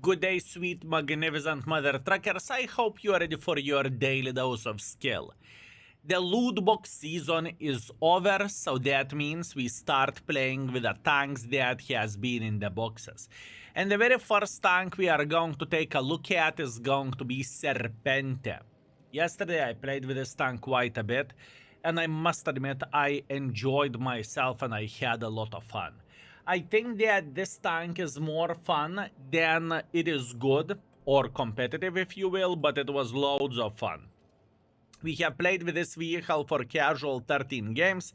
Good day, sweet, magnificent mother truckers. I hope you are ready for your daily dose of skill. The loot box season is over, so that means we start playing with the tanks that has been in the boxes. And the very first tank we are going to take a look at is going to be Serpente. Yesterday I played with this tank quite a bit, and I must admit I enjoyed myself and I had a lot of fun. I think that this tank is more fun than it is good, or competitive if you will, but it was loads of fun. We have played with this vehicle for casual 13 games,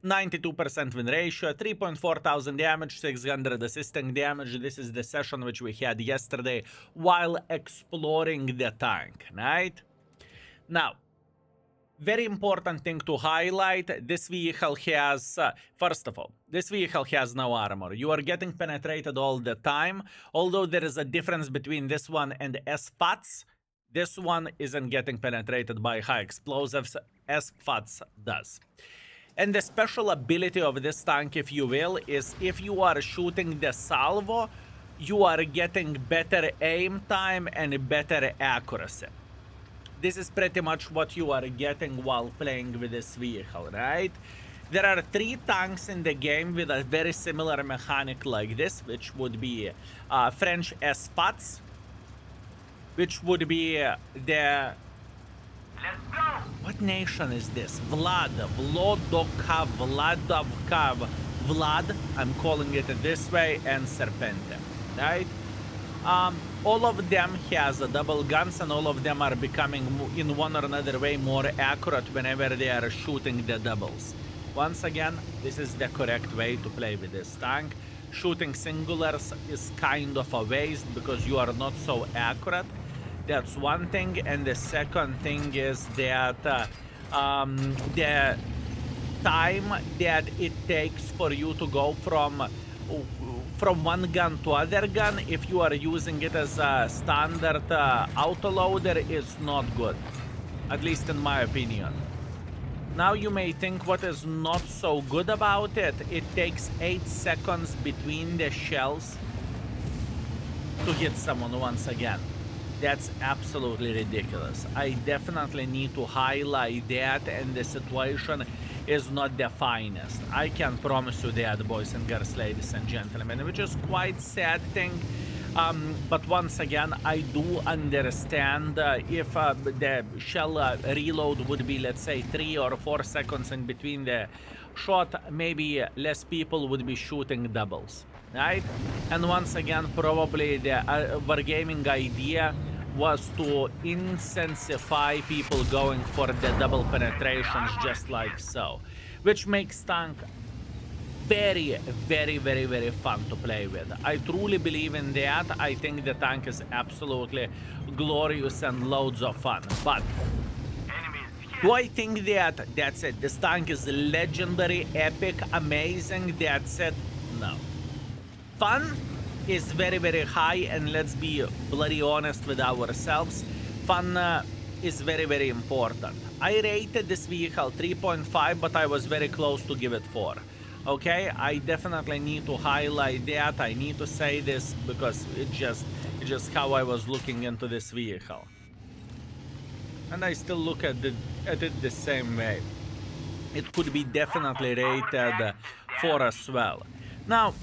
92% win ratio, 3.4 thousand damage, 600 assisting damage. This is the session which we had yesterday while exploring the tank, right? Now, very important thing to highlight, this vehicle has, first of all, this vehicle has no armor. You are getting penetrated all the time, although there is a difference between this one and SFATs. This one isn't getting penetrated by high explosives, SFATs does. And the special ability of this tank, if you will, is if you are shooting the salvo, you are getting better aim time and better accuracy. This is pretty much what you are getting while playing with this vehicle, right? There are 3 tanks in the game with a very similar mechanic like this, which would be French SFATs, which would be the... Let's go! What nation is this? Vladovka, Vlad, I'm calling it this way, and Serpente, right? All of them has double guns, and all of them are becoming in one or another way more accurate whenever they are shooting the doubles. Once again, this is the correct way to play with this tank. Shooting singulars is kind of a waste because you are not so accurate. That's one thing, and the second thing is that the time that it takes for you to go from one gun to other gun, if you are using it as a standard autoloader, is not good, at least in my opinion. Now you may think what is not so good about it. It takes 8 seconds between the shells to hit someone once again. That's absolutely ridiculous. I definitely need to highlight that, and the situation is not the finest. I can promise you that, boys and girls, ladies and gentlemen, which is quite sad thing. But once again, I do understand if the shell reload would be, let's say, 3 or 4 seconds in between the shot, maybe less people would be shooting doubles, right? And once again, probably the wargaming idea was to intensify people going for the double penetrations just like so, which makes tank very, very, very, very fun to play with. I truly believe in that. I think the tank is absolutely glorious and loads of fun. But do I think that that's it? This tank is legendary, epic, amazing, that's it? No. Fun is very, very high, and let's be bloody honest with ourselves. Fun is very, very important. I rated this vehicle 3.5, but I was very close to give it 4. Okay, I definitely need to highlight that. I need to say this because it's just how I was looking into this vehicle. And I still look at it the same way. It could be definitely rated 4 as well. Now,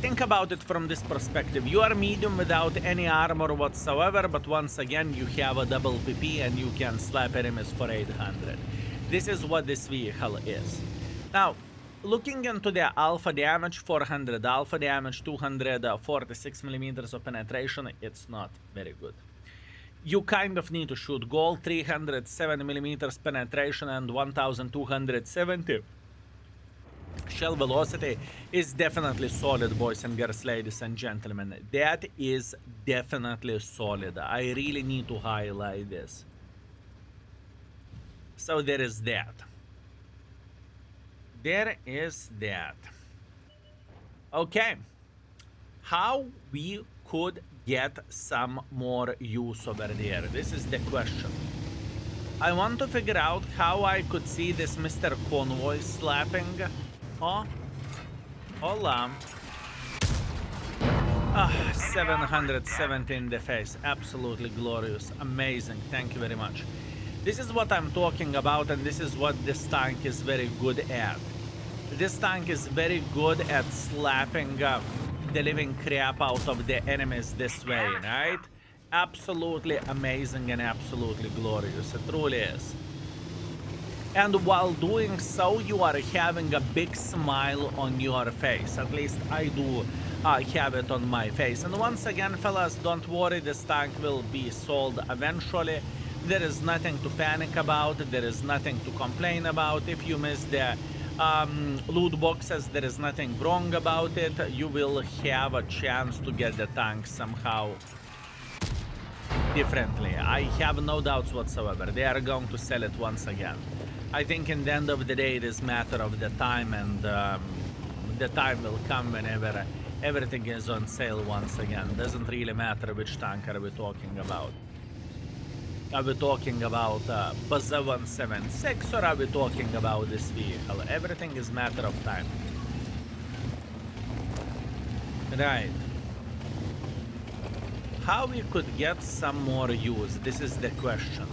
think about it from this perspective. You are medium without any armor whatsoever, but once again, you have a double PP and you can slap enemies for 800. This is what this vehicle is. Now, looking into the alpha damage, 400 alpha damage, 246 millimeters of penetration, it's not very good. You kind of need to shoot gold, 307 millimeters penetration and 1270 shell velocity is definitely solid, boys and girls, ladies and gentlemen. That is definitely solid. I really need to highlight this. So there is that. There is that. Okay. How we could get some more use over there? This is the question. I want to figure out how I could see this Mr. Convoy slapping. Oh, hola. 770 in the face. Absolutely glorious. Amazing. Thank you very much. This is what I'm talking about, and this is what this tank is very good at. This tank is very good at slapping the living crap out of the enemies this way, right? Absolutely amazing and absolutely glorious. It truly is. And while doing so, you are having a big smile on your face. At least I do have it on my face. And once again, fellas, don't worry, this tank will be sold eventually. There is nothing to panic about. There is nothing to complain about. If you miss the loot boxes, there is nothing wrong about it. You will have a chance to get the tank somehow differently. I have no doubts whatsoever. They are going to sell it once again. I think in the end of the day, it is a matter of the time, and the time will come whenever everything is on sale once again. Doesn't really matter which tank are we talking about. Are we talking about Baza 176 or are we talking about this vehicle? Everything is matter of time. Right. How we could get some more use? This is the question.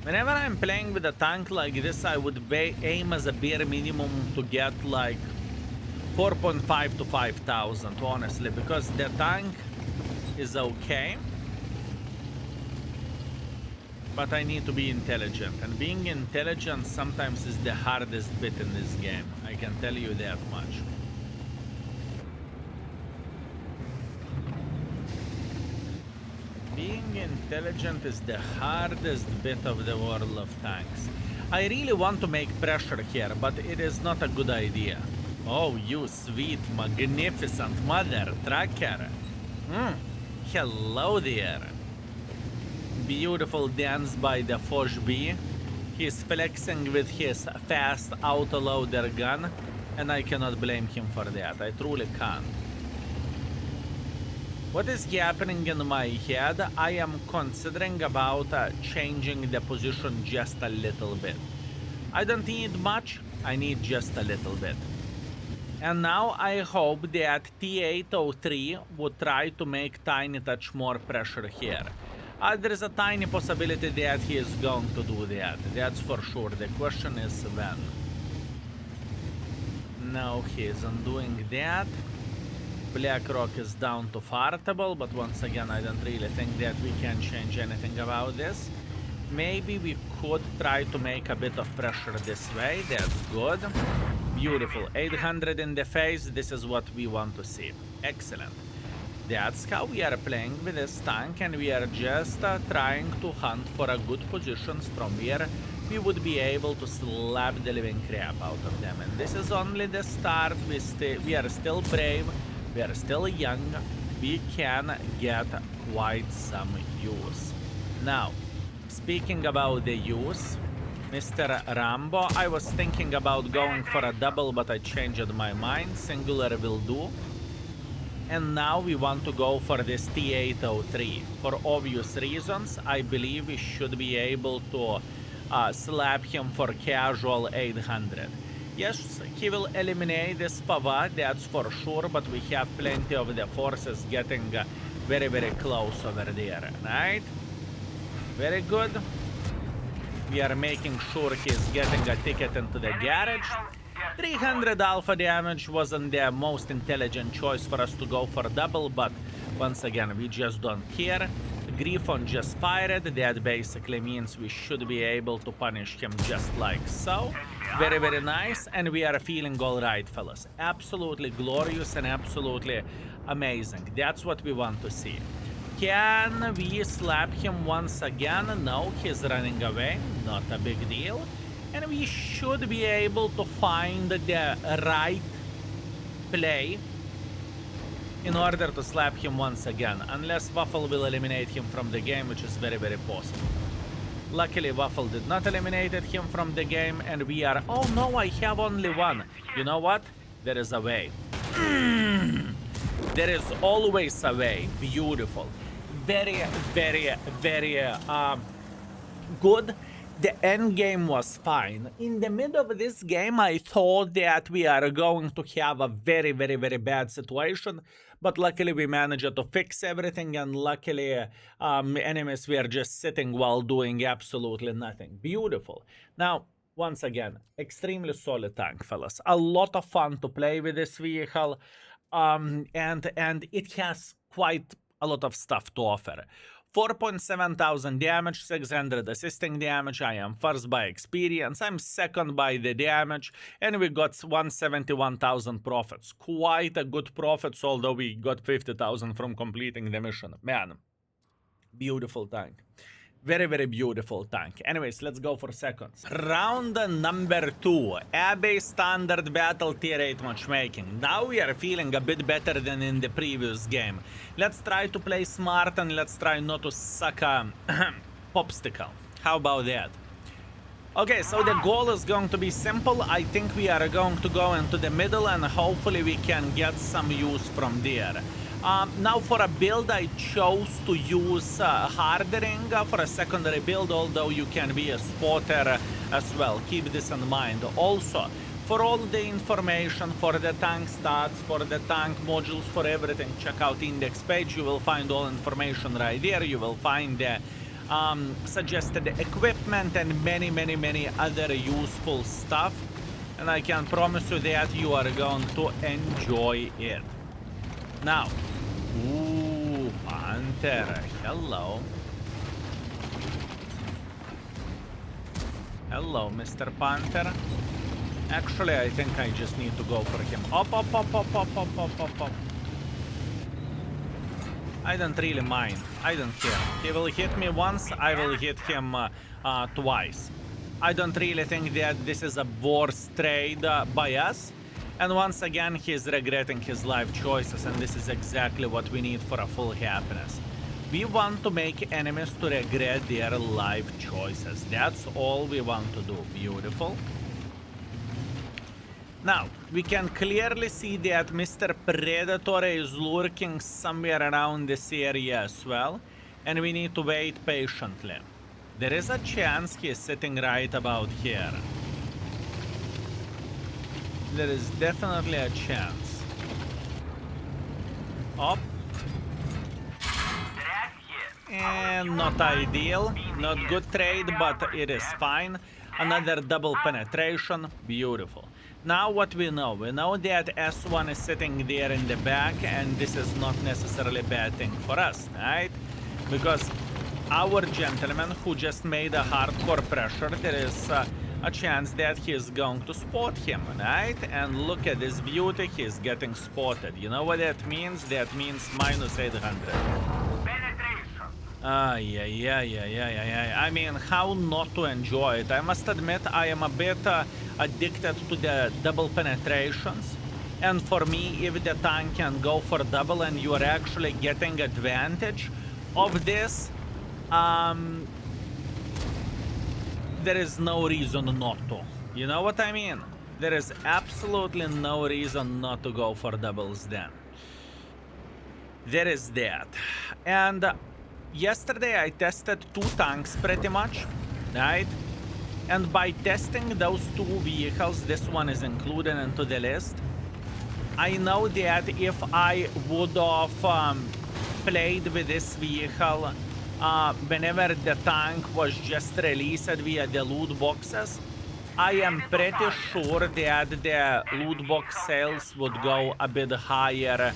Whenever I'm playing with a tank like this, I would aim as a bare minimum to get like 4.5 to 5,000, honestly, because the tank is okay. But I need to be intelligent, and being intelligent sometimes is the hardest bit in this game. I can tell you that much. Being intelligent is the hardest bit of the world of tanks. I really want to make pressure here, but it is not a good idea. Oh, you sweet, magnificent mother trucker. Hello there. Beautiful dance by the Foch B. He's flexing with his fast autoloader gun, and I cannot blame him for that. I truly can't. What is happening in my head? I am considering about changing the position just a little bit. I don't need much, I need just a little bit. And now I hope that T803 would try to make tiny touch more pressure here. There is a tiny possibility that he is going to do that. That's for sure. The question is when. No, he isn't doing that. BlackRock is down to fartable, but once again, I don't really think that we can change anything about this. Maybe we could try to make a bit of pressure this way. That's good. Beautiful. 800 in the face. This is what we want to see. Excellent. That's how we are playing with this tank, and we are just trying to hunt for a good positions from where we would be able to slap the living crap out of them. And this is only the start. We are still brave. We are still young. We can get quite some use. Now, speaking about the use, Mr. Rambo, I was thinking about going for a double, but I changed my mind. Singular will do. And now we want to go for this T803. For obvious reasons, I believe we should be able to slap him for casual 800. Yes, he will eliminate this Pava, that's for sure, but we have plenty of the forces getting very, very close over there, right? Very good. We are making sure he's getting a ticket into the garage. 300 alpha damage wasn't the most intelligent choice for us to go for double, but once again, we just don't care. Griffon just fired. That basically means we should be able to punish him just like so. Very, very nice, and we are feeling all right, fellas. Absolutely glorious and absolutely amazing. That's what we want to see. Can we slap him once again? No, he's running away. Not a big deal. And we should be able to find the right play in order to slap him once again. Unless Waffle will eliminate him from the game, which is very, very possible. Luckily, Waffle did not eliminate him from the game, and we are... Oh no, I have only one. You know what? There is a way. There is always a way. Beautiful. Very, very, very good The end game was fine. In the middle of this game, I thought that we are going to have a very, very, very bad situation, but luckily we managed to fix everything, and luckily enemies were just sitting while doing absolutely nothing. Beautiful. Now, once again, extremely solid tank, fellas. A lot of fun to play with this vehicle, and it has quite a lot of stuff to offer. 4.7 thousand damage, 600 assisting damage. I am first by experience. I'm second by the damage. And we got 171,000 profits. Quite a good profits, although we got 50,000 from completing the mission. Man, beautiful tank. Very, very beautiful tank. Anyways, let's go for seconds. Round number 2. Abbey standard battle tier 8 matchmaking. Now we are feeling a bit better than in the previous game. Let's try to play smart and let's try not to suck a popsicle. How about that? Okay, so the goal is going to be simple. I think we are going to go into the middle and hopefully we can get some use from there. Now for a build, I chose to use hardening for a secondary build, although you can be a spotter as well. Keep this in mind. Also, for all the information, for the tank stats, for the tank modules, for everything, check out index page. You will find all information right there. You will find the suggested equipment and many other useful stuff. And I can promise you that you are going to enjoy it. Now, ooh, Panther, hello. Hello, Mr. Panther. Actually, I think I just need to go for him. Up. I don't really mind. I don't care. He will hit me once, I will hit him twice. I don't really think that this is a worse trade by us. And once again, he's regretting his life choices, and this is exactly what we need for a full happiness. We want to make enemies to regret their life choices. That's all we want to do. Beautiful. Now, we can clearly see that Mr. Predator is lurking somewhere around this area as well, and we need to wait patiently. There is a chance he is sitting right about here. There is definitely a chance. Up. And not ideal. Not good trade, but it is fine. Another double penetration. Beautiful. Now what we know that S1 is sitting there in the back, and this is not necessarily a bad thing for us, right? Because our gentleman who just made a hardcore pressure, there is a chance that he is going to spot him, right? And look at this beauty, he is getting spotted. You know what that means? That means minus 800. I mean, how not to enjoy it? I must admit, I am a bit addicted to the double penetrations. And for me, if the tank can go for double and you are actually getting advantage of this, there is no reason not to. You know what I mean? There is absolutely no reason not to go for doubles then. There is that. And yesterday I tested 2 tanks pretty much, right? And by testing those 2 vehicles, this one is included into the list, I know that if I would have played with this vehicle whenever the tank was just released via the loot boxes, I am pretty sure that the loot box sales would go a bit higher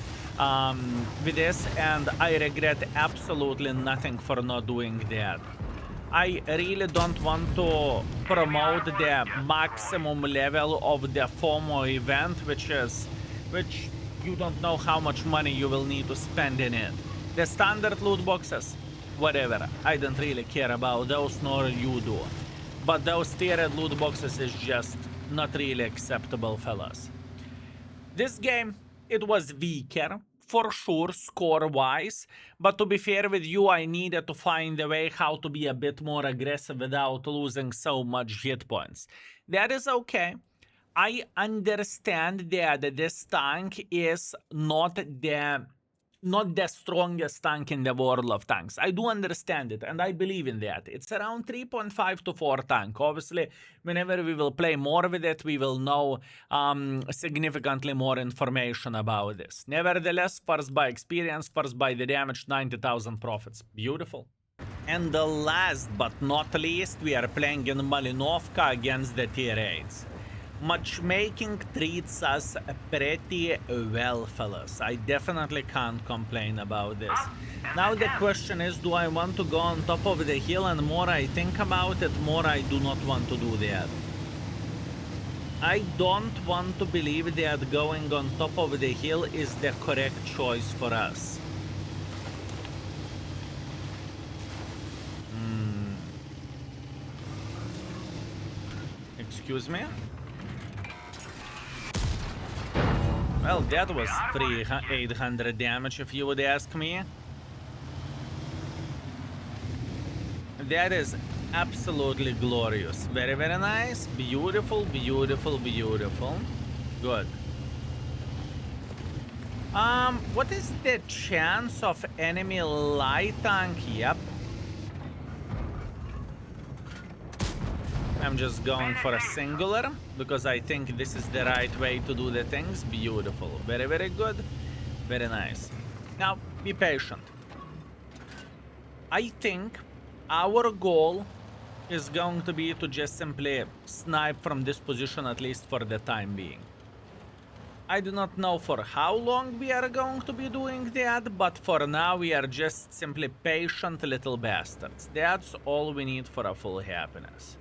with this, and I regret absolutely nothing for not doing that. I really don't want to promote the maximum level of the FOMO event, which you don't know how much money you will need to spend in it. The standard loot boxes, whatever, I don't really care about those, nor you do. But those tiered loot boxes is just not really acceptable, fellas. This game, it was weaker, for sure, score-wise, but to be fair with you, I needed to find a way how to be a bit more aggressive without losing so much hit points. That is okay. I understand that this tank is not the not the strongest tank in the world of tanks. I do understand it, and I believe in that. It's around 3.5 to 4 tank. Obviously, whenever we will play more with it, we will know significantly more information about this. Nevertheless, first by experience, first by the damage, 90,000 profits. Beautiful. And the last but not least, we are playing in Malinovka against the tier 8s. Matchmaking treats us pretty well, fellas. I definitely can't complain about this. Now the question is, do I want to go on top of the hill? And more I think about it, more I do not want to do that. I don't want to believe that going on top of the hill is the correct choice for us. Excuse me? Well, that was 800 damage, if you would ask me. That is absolutely glorious. Very, very nice. Beautiful, beautiful, beautiful. Good. What is the chance of enemy light tank? Yep. I'm just going for a singular because I think this is the right way to do the things. Beautiful. Very, very good. Very nice. Now, be patient. I think our goal is going to be to just simply snipe from this position, at least for the time being. I do not know for how long we are going to be doing that, but for now we are just simply patient little bastards. That's all we need for a full happiness.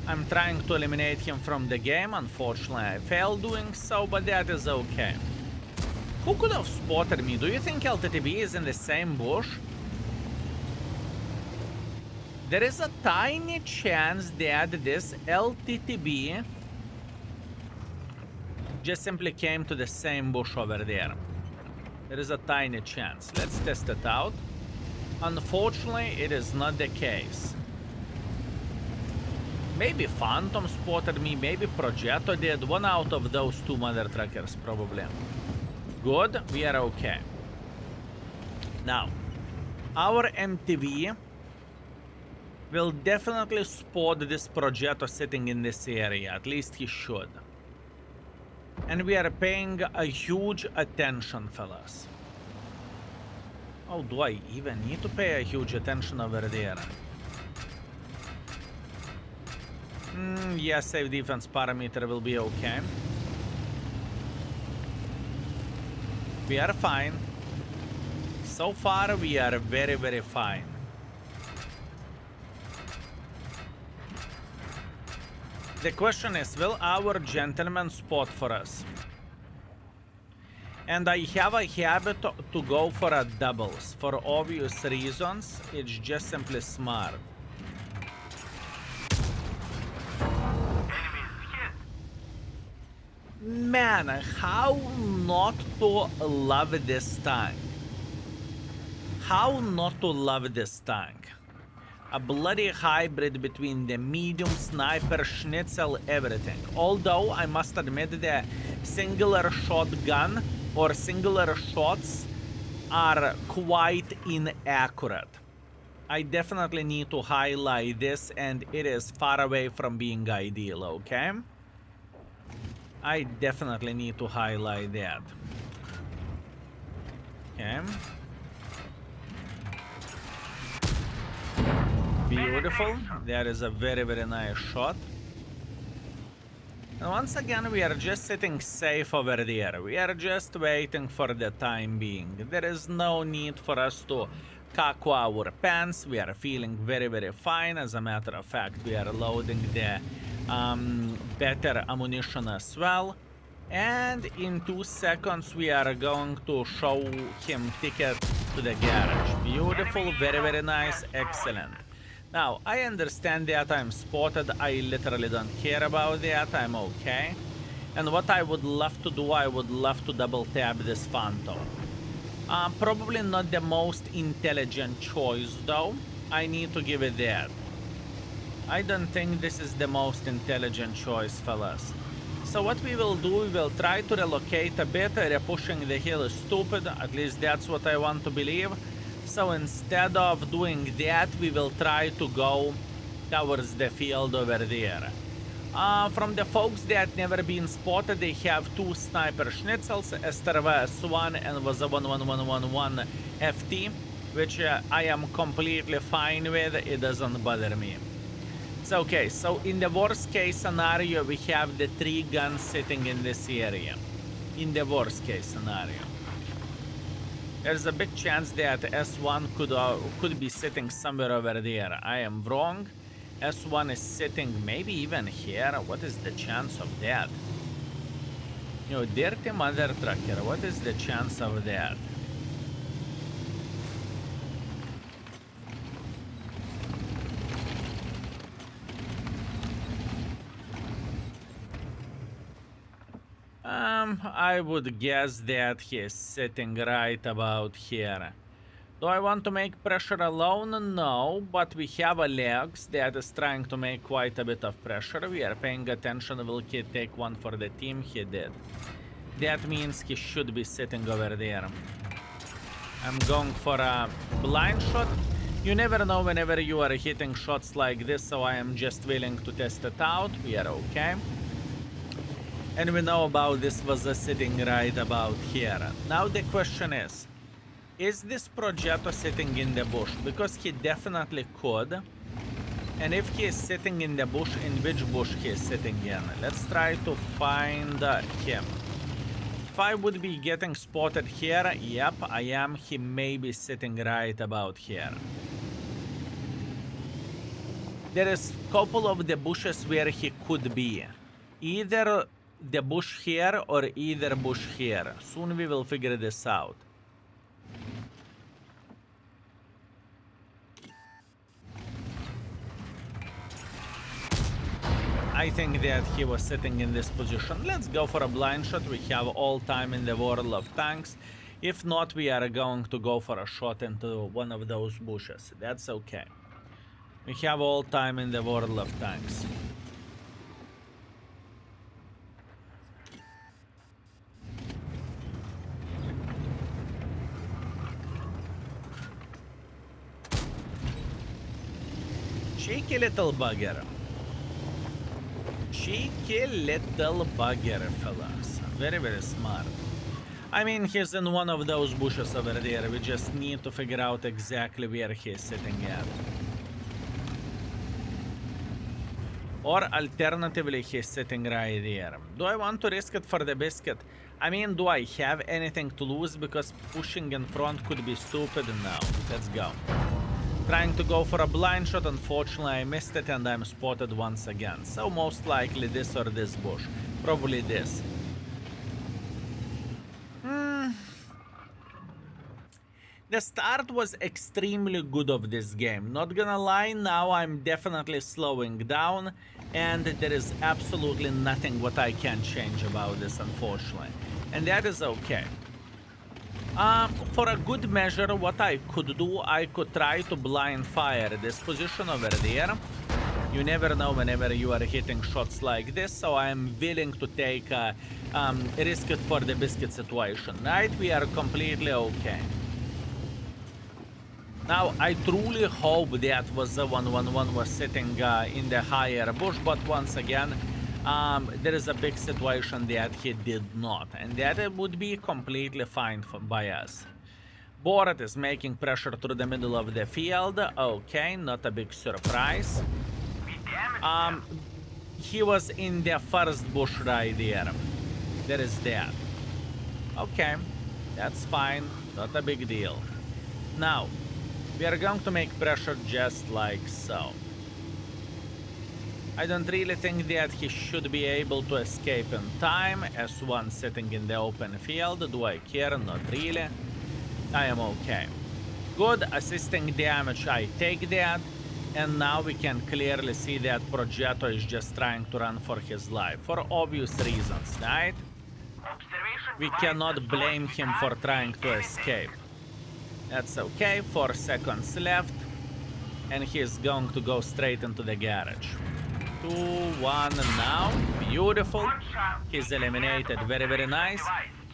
I'm trying to eliminate him from the game. Unfortunately, I failed doing so, but that is okay. Who could have spotted me? Do you think LTTB is in the same bush? There is a tiny chance that this LTTB just simply came to the same bush over there. There is a tiny chance. Let's test it out. Unfortunately, it is not the case. Maybe Phantom spotted me, maybe Progetto did. One out of those two mother truckers, probably. Good, we are okay. Now, our MTV will definitely spot this Progetto sitting in this area. At least he should. And we are paying a huge attention, fellas. Oh, do I even need to pay a huge attention over there? Yeah, save defense parameter will be okay. We are fine. So far, we are very, very fine. The question is, will our gentleman spot for us? And I have a habit to go for a doubles. For obvious reasons, it's just simply smart. Man, how not to love this tank? How not to love this tank? A bloody hybrid between the medium sniper, schnitzel, everything. Although I must admit the singular shotgun or singular shots are quite inaccurate. I definitely need to highlight this, and it is far away from being ideal, okay? I definitely need to highlight that. Okay. Beautiful. That is a very, very nice shot. And once again, we are just sitting safe over there. We are just waiting for the time being. There is no need for us to caco our pants. We are feeling very, very fine. As a matter of fact, we are loading the better ammunition as well. And in 2 seconds, we are going to show him ticket to the garage. Beautiful, very, very nice, excellent. Now, I understand that I'm spotted. I literally don't care about that. I'm okay. And what I would love to do, I would love to double tap this Phantom. Probably not the most intelligent choice, though. I need to give it that. I don't think this is the most intelligent choice, fellas. so what we will do, we will try to relocate a bit. Repushing the hill is stupid, at least that's what I want to believe. So instead of doing that, we will try to go towards the field over there. From the folks that never been spotted, they have 2 sniper schnitzels, STRV-S1 and was a 11111 FT, which I am completely fine with, it doesn't bother me. It's okay, so in the worst case scenario, we have the 3 guns sitting in this area. In the worst case scenario. There's a big chance that S1 could be sitting somewhere over there. I am wrong. S1 is sitting maybe even here. What is the chance of that? You dirty mother trucker, what is the chance of that? I would guess that he is sitting right about here. Do I want to make pressure alone? No, but we have a Legs that is trying to make quite a bit of pressure. We are paying attention. Will he take one for the team? He did. That means he should be sitting over there. I'm going for a blind shot. You never know whenever you are hitting shots like this, so I am just willing to test it out. We are okay. And we know about this was sitting right about here. Now the question is this Progetto sitting in the bush? Because he definitely could. And if he is sitting in the bush, in which bush he is sitting in? Let's try to find him. If I would be getting spotted here, yep, I am. He may be sitting right about here. There is a couple of the bushes where he could be. Either the bush here or either bush here. Soon we will figure this out. I think that he was sitting in this position. Let's go for a blind shot. We have all time in the world of tanks. If not, we are going to go for a shot into one of those bushes. That's okay. We have all time in the world of tanks. Cheeky little bugger. Cheeky little bugger, fellas. Very, very smart. I mean, he's in one of those bushes over there. We just need to figure out exactly where he's sitting at. Or alternatively, he's sitting right there. Do I want to risk it for the biscuit? I mean, do I have anything to lose? Because pushing in front could be stupid. No, let's go. Trying to go for a blind shot, unfortunately I missed it and I'm spotted once again. So most likely this or this bush. Probably this. The start was extremely good of this game. Not gonna lie, now I'm definitely slowing down. And there is absolutely nothing what I can change about this, unfortunately. And that is okay. For a good measure, what I could do, I could try to blind fire this position over there. You never know whenever you are hitting shots like this, so I am willing to take a risk it for the biscuit situation, right? We are completely okay. Now, I truly hope that was the 111 was sitting in the higher bush, but once again, there is a big situation that he did not, and that it would be completely fine by us. Borat is making pressure through the middle of the field. Okay, not a big surprise. He was in the first bush right there. There is that. Okay, that's fine, not a big deal. Now, we are going to make pressure just like so. I don't really think that he should be able to escape in time. S1 sitting in the open field. Do I care? Not really. I am okay. Good. Assisting damage, I take that. And now we can clearly see that Progetto is just trying to run for his life. For obvious reasons, right? We cannot blame him for trying to escape. That's okay. 4 seconds left. And he is going to go straight into the garage. 2-1 now. Beautiful. Good shot. He's eliminated. Very, very nice.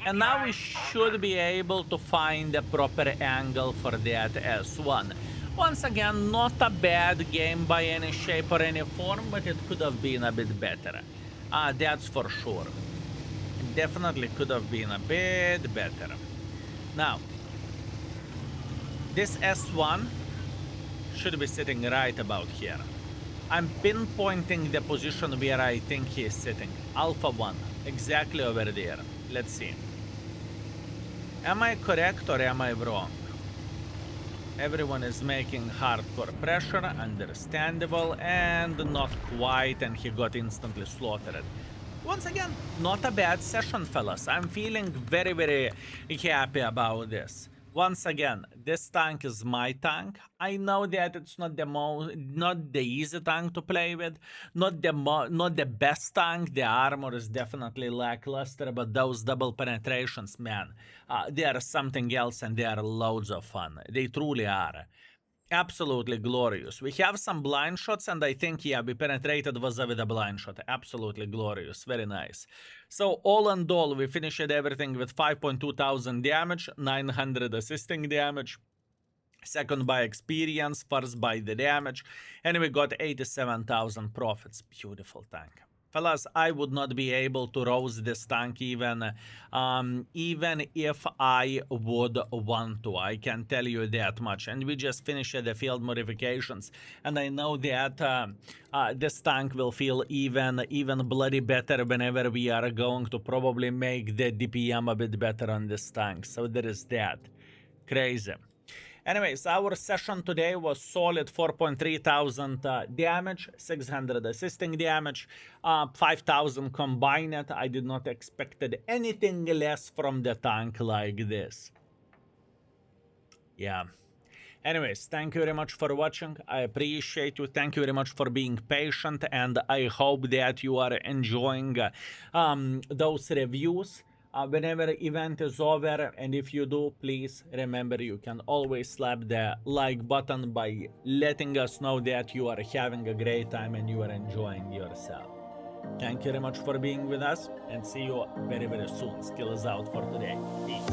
And now we should be able to find the proper angle for that S1. Once again, not a bad game by any shape or any form, but it could have been a bit better. That's for sure. Definitely could have been a bit better. Now, this S1 should be sitting right about here. I'm pinpointing the position where I think he is sitting. Alpha 1, exactly over there. Let's see. Am I correct or am I wrong? Everyone is making hardcore pressure, understandable, and not quite, and he got instantly slaughtered. Once again, not a bad session, fellas. I'm feeling very, very happy about this. Once again, this tank is my tank. I know that it's not the easy tank to play with, not the best tank. The armor is definitely lackluster, but those double penetrations, man, they are something else, and they are loads of fun. They truly are. Absolutely glorious. We have some blind shots, and I think, yeah, we penetrated Vaza with a blind shot. Absolutely glorious. Very nice. So, all in all, we finished everything with 5.2 thousand damage, 900 assisting damage, second by experience, first by the damage, and we got 87,000 profits. Beautiful tank. Fellas, I would not be able to roast this tank even if I would want to. I can tell you that much. And we just finished the field modifications, and I know that this tank will feel even bloody better whenever we are going to probably make the DPM a bit better on this tank. So there is that. Crazy. Anyways, our session today was solid 4.3 thousand damage, 600 assisting damage, 5,000 combined. I did not expect anything less from the tank like this. Yeah. Anyways, thank you very much for watching. I appreciate you. Thank you very much for being patient, and I hope that you are enjoying those reviews. Whenever event is over, and if you do, please remember you can always slap the like button by letting us know that you are having a great time and you are enjoying yourself. Thank you very much for being with us, and see you very, very soon. Skill is out for today. Peace.